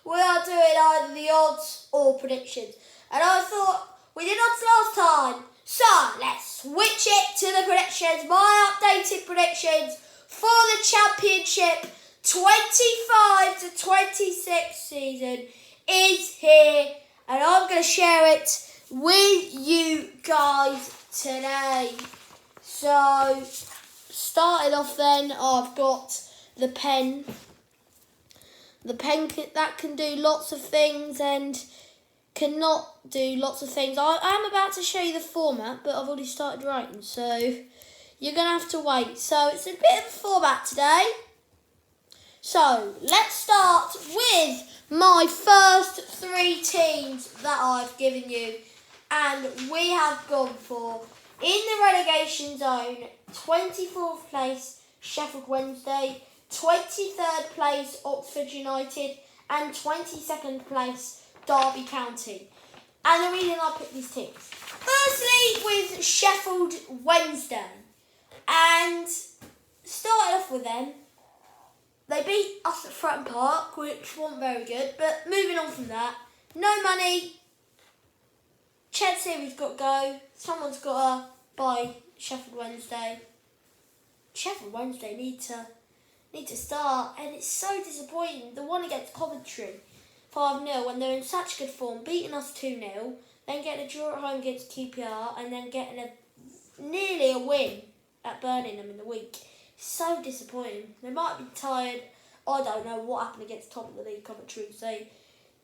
we are doing either the odds or predictions. And I thought we did odds last time, so let's switch it to the predictions. My updated predictions for the Championship 25 to 26 season is here, and I'm going to share it with you guys today. So, starting off then, I've got the pen. The pen that can do lots of things and cannot do lots of things. I am about to show you the format, but I've already started writing, so you're going to have to wait. So it's a bit of a format today. So let's start with my first three teams that I've given you. And we have gone for, in the relegation zone, 24th place Sheffield Wednesday, 23rd place Oxford United, and 22nd place Derby County. And the reason I picked these teams. Firstly, with Sheffield Wednesday. And started off with them. They beat us at Fratton Park, which wasn't very good. But moving on from that, no money. Chelsea, we've got to go. Someone's got to buy Sheffield Wednesday. Sheffield Wednesday need to start, and it's so disappointing. The one against Coventry, 5-0, when they're in such good form, beating us 2-0, then getting a draw at home against QPR, and then getting nearly a win at Birmingham in the week. So disappointing. They might be tired. I don't know what happened against top of the league Coventry. They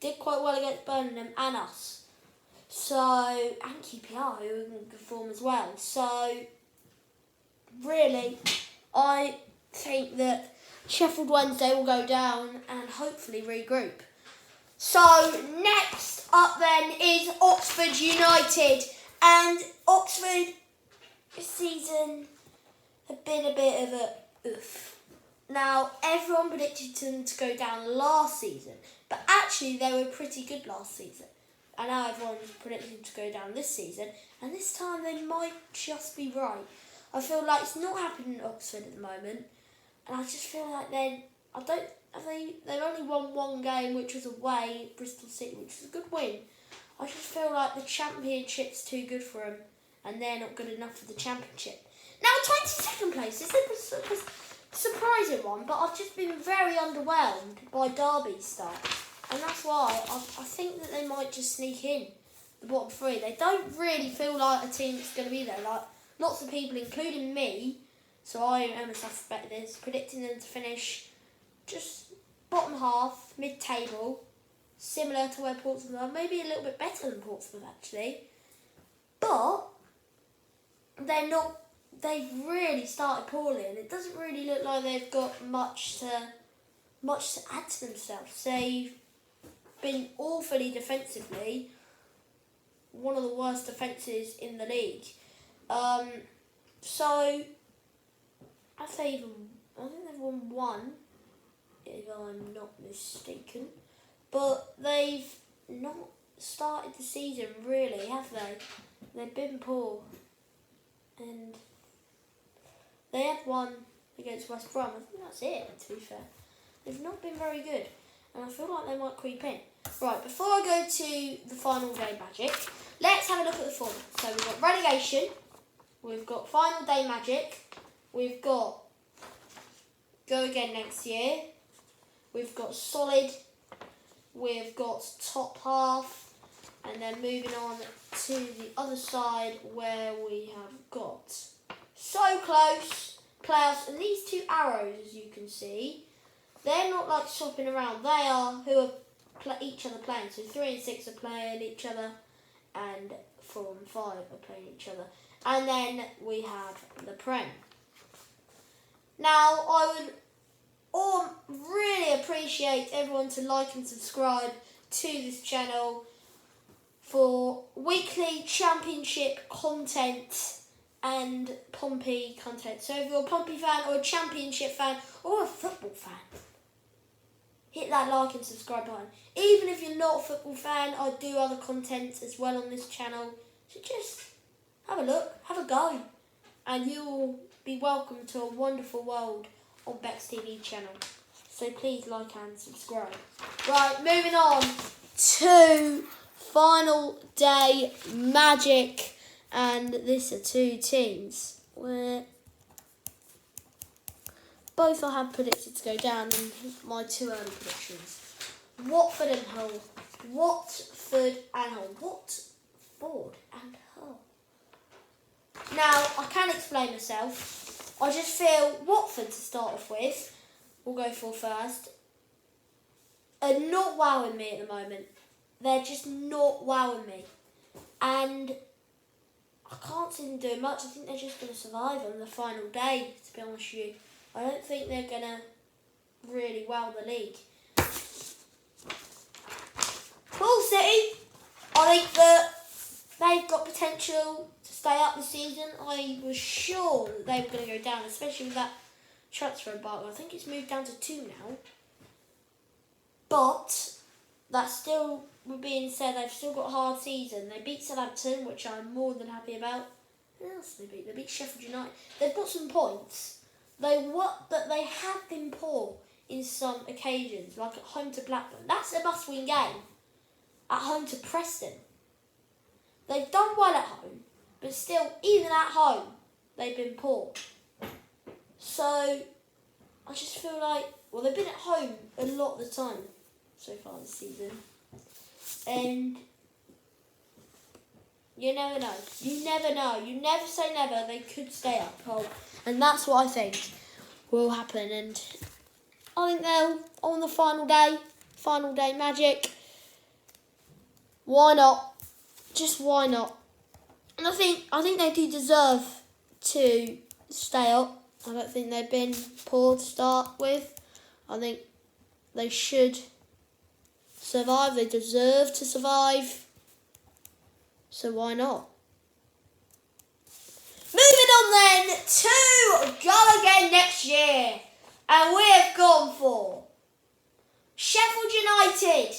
did quite well against Birmingham and us. And QPR, who are in good form as well. So, really, I think that Sheffield Wednesday will go down and hopefully regroup. So, next up then is Oxford United. And Oxford this season have been a bit of a oof. Now, everyone predicted them to go down last season, but actually they were pretty good last season. And now everyone's predicting them to go down this season, and this time they might just be right. I feel like it's not happening at Oxford at the moment, and I just feel like they've only won one game, which was away at Bristol City, which was a good win. I just feel like the Championship's too good for them, and they're not good enough for the Championship. Now, 22nd place is a surprising one, but I've just been very underwhelmed by Derby's start. And that's why I think that they might just sneak in the bottom three. They don't really feel like a team that's going to be there. Like, lots of people, including me, so I am a suspect this, predicting them to finish just bottom half, mid-table, similar to where Portsmouth are. Maybe a little bit better than Portsmouth, actually. But they're not. They've really started poorly, and it doesn't really look like they've got much to add to themselves. They've been awfully defensively, one of the worst defences in the league. So I think they've won one, if I'm not mistaken, but they've not started the season really, have they? They've been poor, and they had one against West Brom. I think that's it, to be fair. They've not been very good, and I feel like they might creep in. Right, before I go to the final day magic, let's have a look at the format. So we've got relegation, we've got final day magic, we've got go again next year, we've got solid, we've got top half, and then moving on to the other side where we have got so close playoffs, and these two arrows, as you can see, they're not like swapping around. They are who are each other playing. So 3 and 6 are playing each other, and 4 and 5 are playing each other. And then we have the Prem. Now, I would really appreciate everyone to like and subscribe to this channel for weekly Championship content and Pompey content. So if you're a Pompey fan or a Championship fan or a football fan, hit that like and subscribe button. Even if you're not a football fan, I do other content as well on this channel. So just have a look, have a go, and you'll be welcome to a wonderful world on Bex TV channel. So please like and subscribe. Right, moving on to final day magic. And these are two teams where both I have predicted to go down in my two early predictions. Watford and Hull. Watford and Hull. Watford and Hull. Now, I can explain myself. I just feel Watford to start off with, we'll go for first, are not wowing me at the moment. They're just not wowing me. And I can't see them doing much. I think they're just going to survive on the final day, to be honest with you. I don't think they're going to really wow the league. Hull City, I think that they've got potential to stay up this season. I was sure that they were going to go down, especially with that transfer embargo. I think it's moved down to 2 now. But that still, with being said, they've still got a hard season. They beat Southampton, which I'm more than happy about. Who else did they beat? They beat Sheffield United. They've got some points. But they have been poor in some occasions, like at home to Blackburn. That's a must-win game. At home to Preston. They've done well at home, but still, even at home, they've been poor. So, I just feel like, well, they've been at home a lot of the time so far this season. And you never know. You never know. You never say never. They could stay up. And that's what I think will happen. And I think they'll, on the final day magic, why not? Just why not? And I think they do deserve to stay up. I don't think they've been poor to start with. I think they should survive. They deserve to survive. So why not? Moving on then to go again next year. And we have gone for Sheffield United,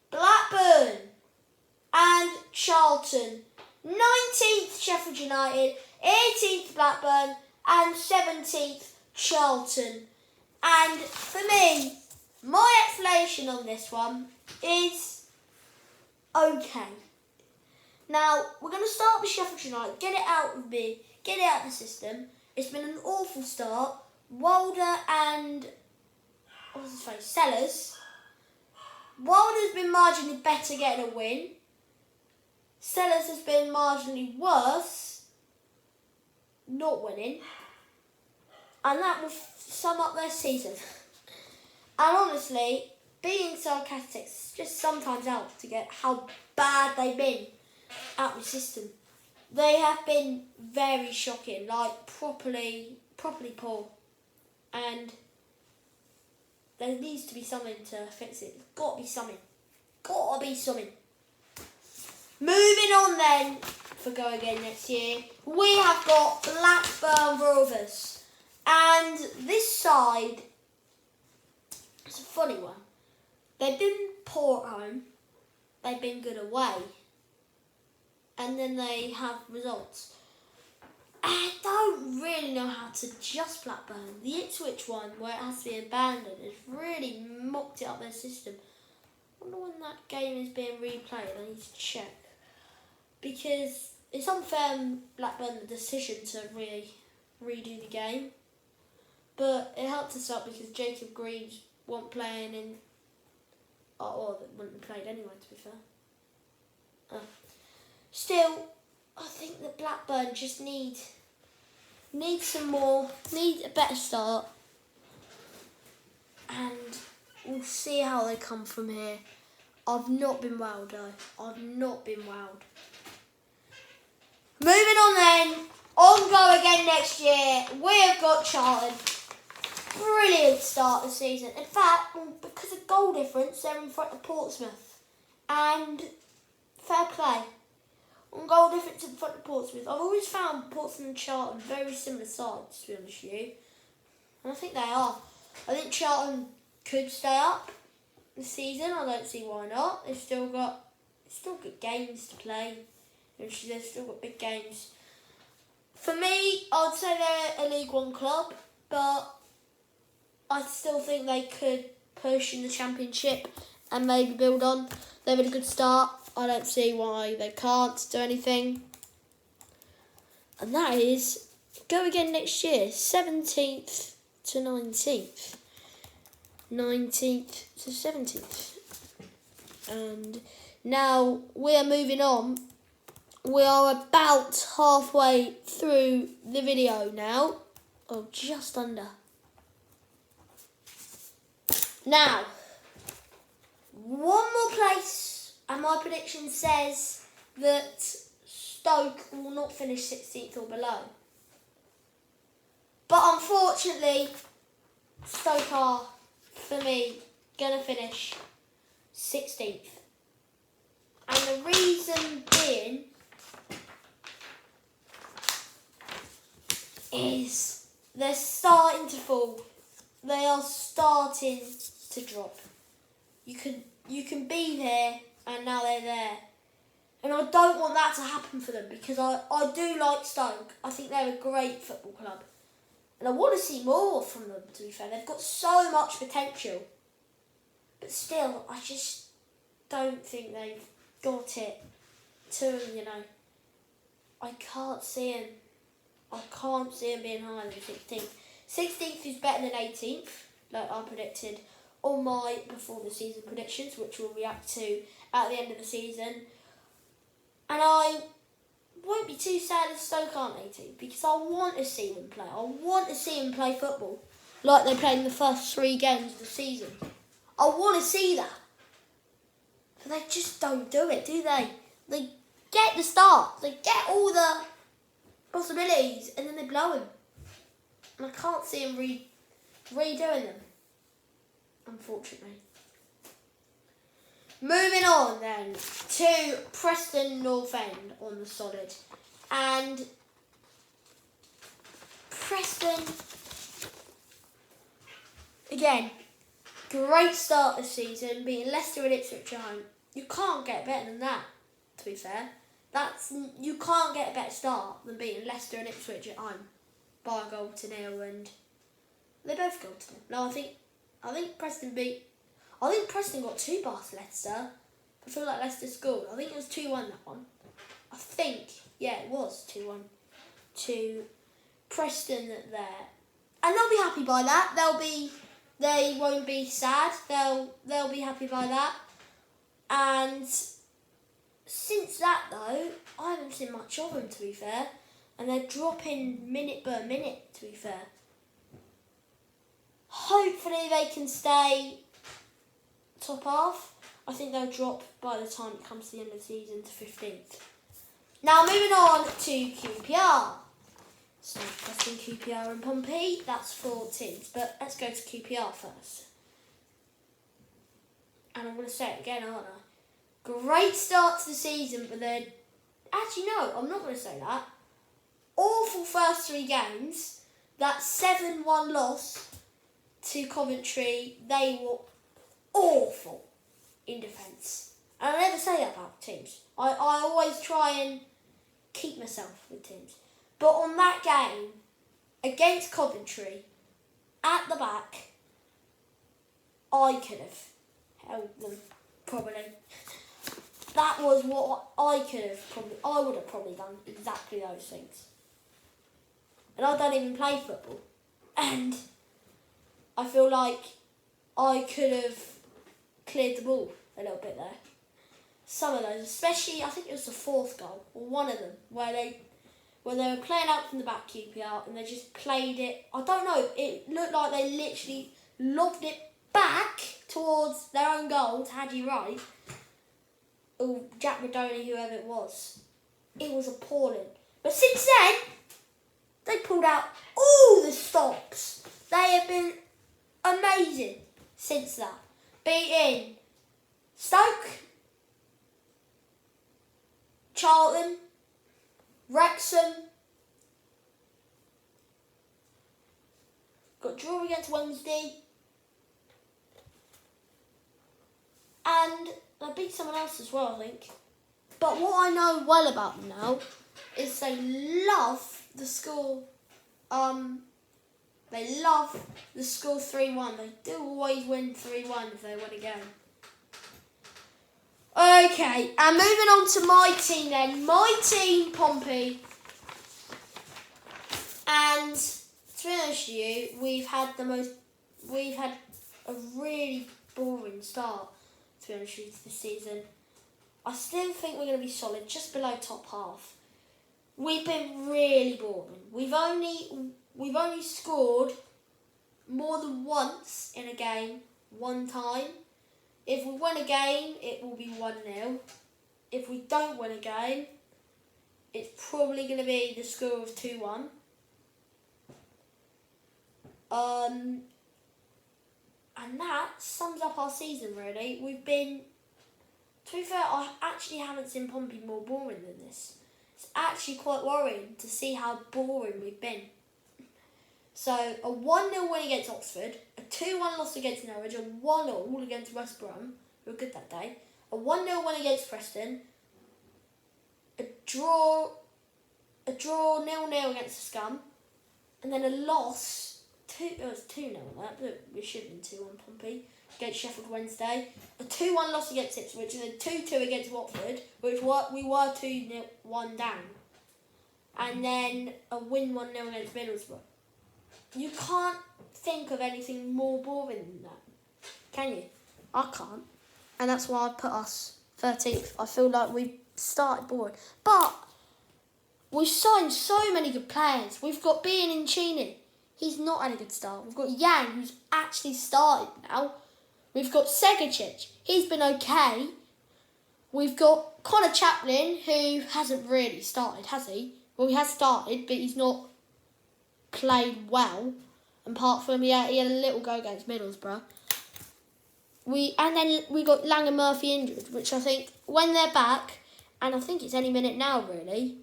Blackburn and Charlton. 19th Sheffield United, 18th Blackburn and 17th Charlton. And for me, my explanation on this one is okay. Now, we're going to start with Sheffield United. Get it out of the system. It's been an awful start. Wilder and Sellers. Wilder's been marginally better getting a win. Sellers has been marginally worse not winning. And that will sum up their season. And honestly, being sarcastic just sometimes helps to get how bad they've been out of the system. They have been very shocking, like properly poor. And there needs to be something to fix it. There's got to be something. Moving on then, for Go Again next year, we have got Blackburn Rovers. And this side, it's a funny one. They've been poor at home. They've been good away. And then they have results. I don't really know how to adjust Blackburn. The Ipswich one, where it has to be abandoned, has really mocked it up their system. I wonder when that game is being replayed. I need to check. Because it's unfair on Blackburn the decision to redo the game. But it helped us out because Jacob Green wasn't playing in... Or that wouldn't have played anyway, to be fair. Still, I think that Blackburn just need a better start. And we'll see how they come from here. I've not been wowed though. Moving on then, on Go Again next year, we have got Charlton. Brilliant start of the season. In fact, because of goal difference, they're in front of Portsmouth. And fair play. On goal difference in front of Portsmouth. I've always found Portsmouth and Charlton very similar sides, to be honest with you. And I think they are. I think Charlton could stay up this season. I don't see why not. They've still got good games to play. They've still got big games. For me, I'd say they're a League One club, but I still think they could push in the Championship and maybe build on. They've had a good start. I don't see why they can't do anything. And that is go again next year, 17th to 19th. 19th to 17th. And now we are moving on. We are about halfway through the video now. Oh, just under. Now, one more place, and my prediction says that Stoke will not finish 16th or below. But unfortunately, Stoke are, for me, going to finish 16th. And the reason being is they're starting to fall. They are starting to drop. You can be there and now they're there. And I don't want that to happen for them because I do like Stoke. I think they're a great football club. And I want to see more from them, to be fair. They've got so much potential. But still, I just don't think they've got it to them, you know. I can't see them. I can't see them being higher than 16th. 16th is better than 18th, like I predicted on my before the season predictions, which we'll react to at the end of the season. And I won't be too sad if Stoke aren't 18th because I want to see them play. I want to see them play football like they played in the first 3 games of the season. I want to see that. But they just don't do it, do they? They get the start. They get all the possibilities and then they blow them. And I can't see them redoing them, unfortunately. Moving on then to Preston North End on the solid. And Preston, again, great start this season, beating Leicester and Ipswich at home. You can't get better than that, to be fair. You can't get a better start than beating Leicester and Ipswich at home by a goal to nil, and they both goal to nil. No, I think Preston got 2 past Leicester. I feel like Leicester scored. I think it was 2-1 that one. I think, yeah, it was 2-1 to Preston there. And they'll be happy by that. They won't be sad. They'll be happy by that. And since that though, I haven't seen much of them, to be fair. And they're dropping minute by minute, to be fair. Hopefully they can stay top half. I think they'll drop by the time it comes to the end of the season to 15th. Now moving on to QPR. So Preston, QPR and Pompey, that's 4 teams. But let's go to QPR first. And I'm going to say it again, aren't I? Great start to the season, but then... Actually, no, I'm not going to say that. Awful first 3 games. That 7-1 loss to Coventry, they were awful in defence. And I never say that about teams. I always try and keep myself with teams. But on that game, against Coventry, at the back, I could have held them, probably. That was what I would have probably done exactly those things. And I don't even play football. And I feel like I could have cleared the ball a little bit there. Some of those, especially I think it was the 4th goal, or one of them, where they were playing out from the back, QPR, and they just played it. I don't know, it looked like they literally lobbed it back towards their own goal to Haji Wright, or Jack Madoni, whoever it was. It was appalling. But since then, they pulled out all the stops. They have been amazing since that. Beating Stoke, Charlton, Wrexham, got draw against Wednesday, and they beat someone else as well, I think. But what I know well about them now is they love the school They love the score 3-1. They do always win 3-1 if they win a game. Okay, and moving on to my team then. My team, Pompey. And to be honest with you, we've had a really boring start, to be honest with you, this season. I still think we're going to be solid, just below top half. We've been really boring. We've only scored more than once in a game, one time. If we win a game, it will be 1-0. If we don't win a game, it's probably going to be the score of 2-1. And that sums up our season, really. We've been... To be fair, I actually haven't seen Pompey more boring than this. It's actually quite worrying to see how boring we've been. So, a 1-0 win against Oxford, a 2-1 loss against Norwich, a 1-1 against West Brom, who were good that day, a 1-0 win against Preston, a draw 0-0 against Scum, and then a loss, it was 2-0 that, but we should have been 2-1 Pompey, against Sheffield Wednesday, a 2-1 loss against Ipswich, and a 2-2 against Watford, which we were 2-1 down, and then a win 1-0 against Middlesbrough. You can't think of anything more boring than that, can you? I can't. And that's why I put us 13th. I feel like we've started boring. But we've signed so many good players. We've got Biancini. He's not had a good start. We've got Yang, who's actually started now. We've got Segacic. He's been okay. We've got Connor Chaplin, who hasn't really started, has he? Well, he has started, but he's not played well. Apart from he had a little go against Middlesbrough. And then we got Lang and Murphy injured, which I think when they're back, and I think it's any minute now really,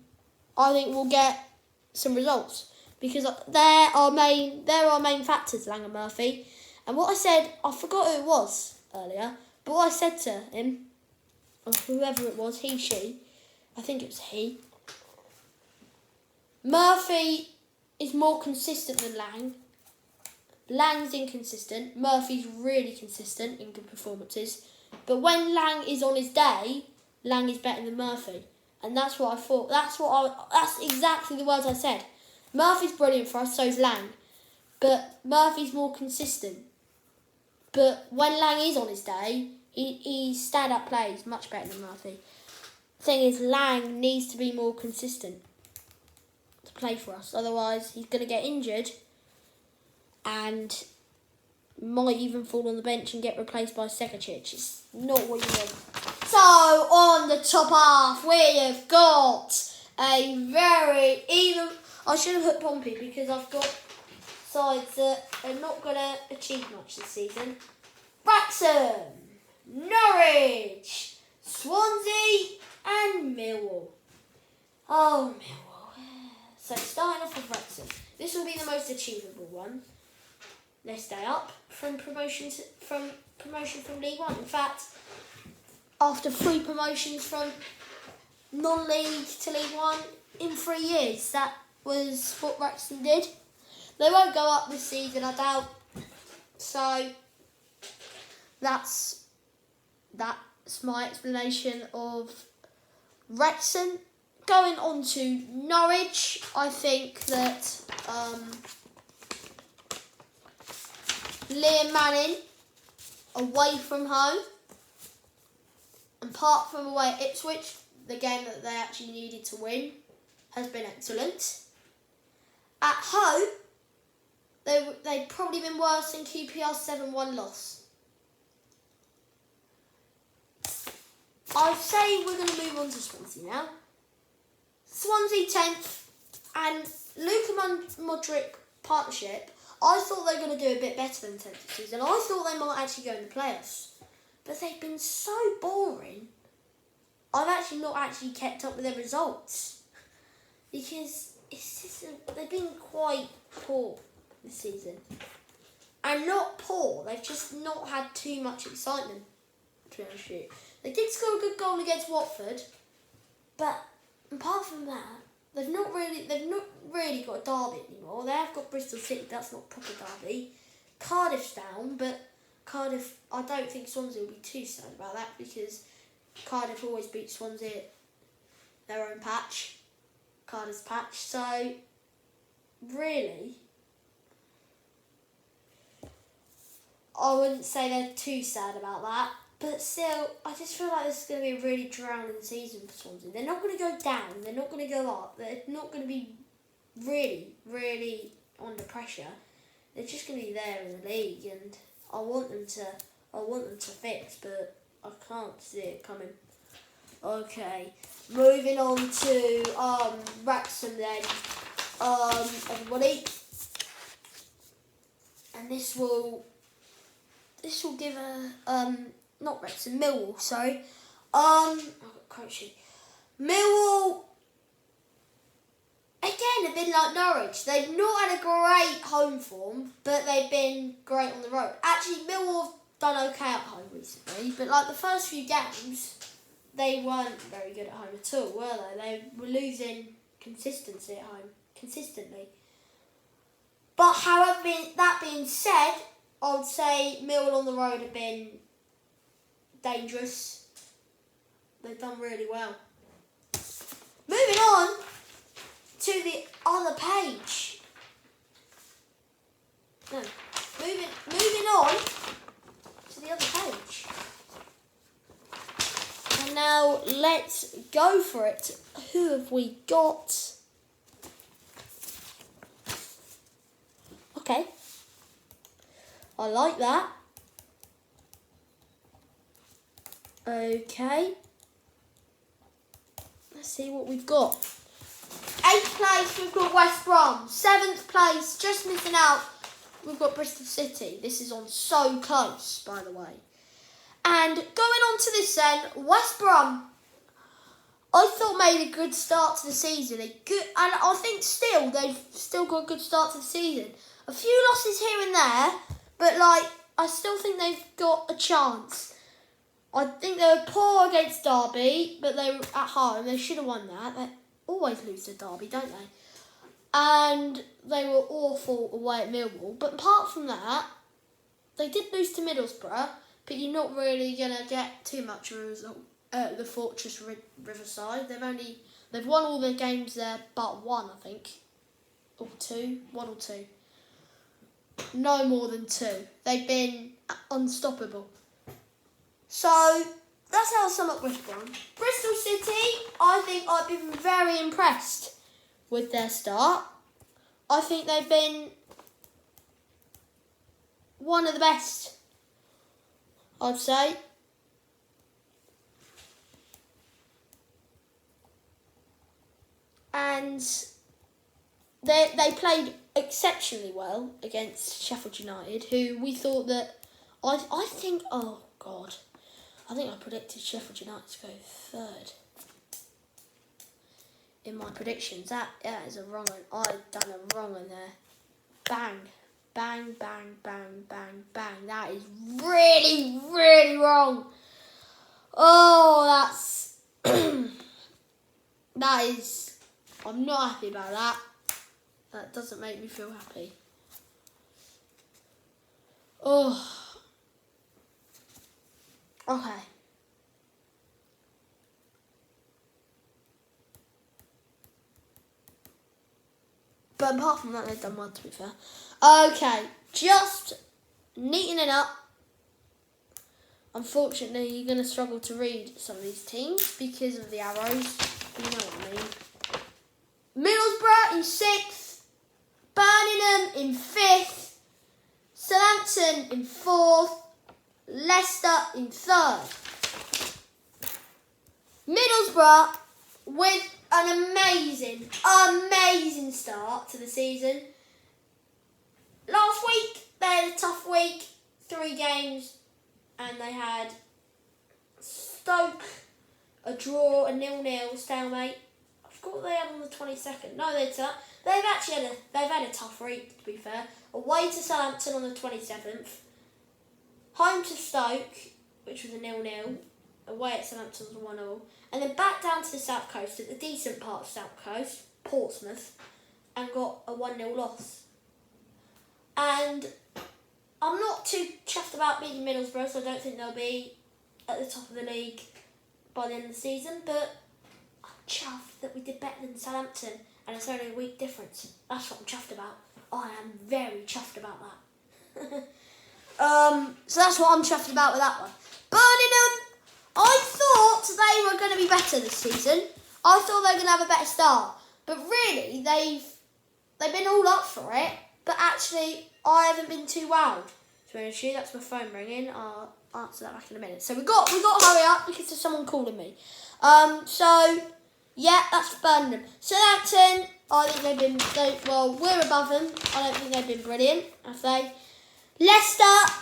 I think we'll get some results because they're our main factors, Lang and Murphy. And what I said, I forgot who it was earlier, but what I said to him, or whoever it was, he, she, I think it was he. Murphy is more consistent than Lang. Lang's inconsistent. Murphy's really consistent in good performances. But when Lang is on his day, Lang is better than Murphy. And that's what I thought. That's exactly the words I said. Murphy's brilliant for us, so's Lang. But Murphy's more consistent. But when Lang is on his day, he stand-up plays much better than Murphy. The thing is, Lang needs to be more consistent to play for us. Otherwise, he's going to get injured and might even fall on the bench and get replaced by Segacic. It's not what you want. So, on the top half, we have got a very even... I should have put Pompey because I've got sides that are not going to achieve much this season. Wrexham, Norwich, Swansea and Millwall. Oh, Millwall. So, starting off with Wrexham. This will be the most achievable one. They stay up from promotion from League One. In fact, after 3 promotions from non-league to League One in 3 years, that was what Wrexham did. They won't go up this season, I doubt. So that's my explanation of Wrexham. Going on to Norwich, I think that Liam Manning, away from home, and apart from away at Ipswich, the game that they actually needed to win, has been excellent. At home, they've probably been worse than QPR's 7-1 loss. I'd say we're going to move on to Swansea now. Swansea 10th, and Luka Modric partnership, I thought they were going to do a bit better than 10th this season. I thought they might actually go in the playoffs. But they've been so boring. I've actually not actually kept up with their results. Because they've been quite poor this season. And not poor, they've just not had too much excitement, to be honest with you. They did score a good goal against Watford, but apart from that, they've not really got a derby anymore. They have got Bristol City. That's not proper derby. Cardiff's down, but Cardiff, I don't think Swansea will be too sad about that because Cardiff always beat Swansea at their own patch, Cardiff's patch. So really, I wouldn't say they're too sad about that. But still, I just feel like this is going to be a really drowning season for Swansea. They're not going to go down. They're not going to go up. They're not going to be really under pressure. They're just going to be there in the league, and I want them to fix, but I can't see it coming. Okay, moving on to Wrexham then, everybody, and this will give a not Wrexham, Millwall. Sorry, I've got coaching. Millwall. Again, a bit like Norwich. They've not had a great home form, but they've been great on the road. Actually, Millwall have done okay at home recently, but like the first few games, they weren't very good at home at all, were they? They were losing consistency at home, consistently. But however, that being said, I would say Millwall on the road have been dangerous. They've done really well. Moving on to the other page. No, moving on to the other page. And now let's go for it. Who have we got? Okay. I like that. Okay. Let's see what we've got. 8th place, we've got West Brom. 7th place, just missing out, we've got Bristol City. This is on so close, by the way. And going on to this then, West Brom, I thought made a good start to the season. And I think they've still got a good start to the season. A few losses here and there, but I still think they've got a chance. I think they were poor against Derby, but they were at home. They should have won that. They always lose to Derby, don't they? And they were awful away at Millwall. But apart from that, they did lose to Middlesbrough, but you're not really going to get too much of a result at the Fortress Riverside. They've won all their games there but one, I think. Or two. One or two. No more than two. They've been unstoppable. So, that's how I sum up West Brom. Bristol City, I think I've been very impressed with their start. I think they've been one of the best, I'd say. And they played exceptionally well against Sheffield United, who we thought that... I think I predicted Sheffield United to go third in my predictions. That is a wrong one. I've done a wrong one there. Bang. Bang, bang, bang, bang, bang. That is really, really wrong. Oh, that's... that is... I'm not happy about that. That doesn't make me feel happy. Oh. Okay. But apart from that, they've done well, to be fair. Okay, just neatening it up. Unfortunately, you're going to struggle to read some of these teams because of the arrows. You know what I mean. Middlesbrough in 6th. Birmingham in 5th. Southampton in 4th. Leicester in 3rd. Middlesbrough with an amazing start to the season. Last week, they had a tough week. 3 games. And they had Stoke, a draw, a 0-0 stalemate. I forgot what they had on the 22nd. No, they've had a tough week, to be fair. Away to Southampton on the 27th. Home to Stoke, which was a 0-0. Away at Southampton was a 1-0. And then back down to the South Coast, at the decent part of South Coast. Portsmouth and got a 1-0 loss. And I'm not too chuffed about beating Middlesbrough, so I don't think they'll be at the top of the league by the end of the season, but I'm chuffed that we did better than Southampton, and it's only a week difference. That's what I'm chuffed about. I am very chuffed about that. So that's what I'm chuffed about with that one. Birmingham, I thought they were going to be better this season. I thought they were going to have a better start, but really they've been all up for it. But actually, I haven't been too wowed. To be honest with you, that's my phone ringing. I'll answer that back in a minute. So we got to hurry up because there's someone calling me. So yeah, that's for Birmingham. Southampton, I think we're above them. I don't think they've been brilliant, have they? Leicester,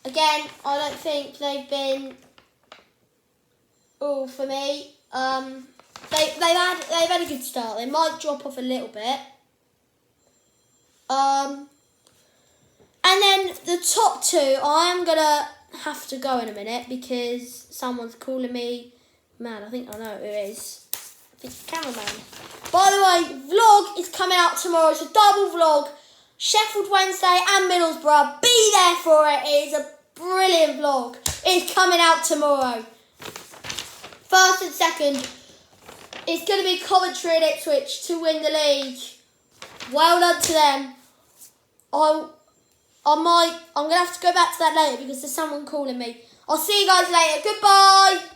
again, I don't think they've been all for me. They've had a good start. They might drop off a little bit. And then the top two, I am going to have to go in a minute because someone's calling me. Man, I think I know who it is. I think it's the cameraman. By the way, vlog is coming out tomorrow. It's a double vlog. Sheffield Wednesday and Middlesbrough. Be there for it. It is a brilliant vlog. It's coming out tomorrow. First and second. It's going to be Coventry and Ipswich to win the league. Well done to them. I'm going to have to go back to that later because there's someone calling me. I'll see you guys later. Goodbye.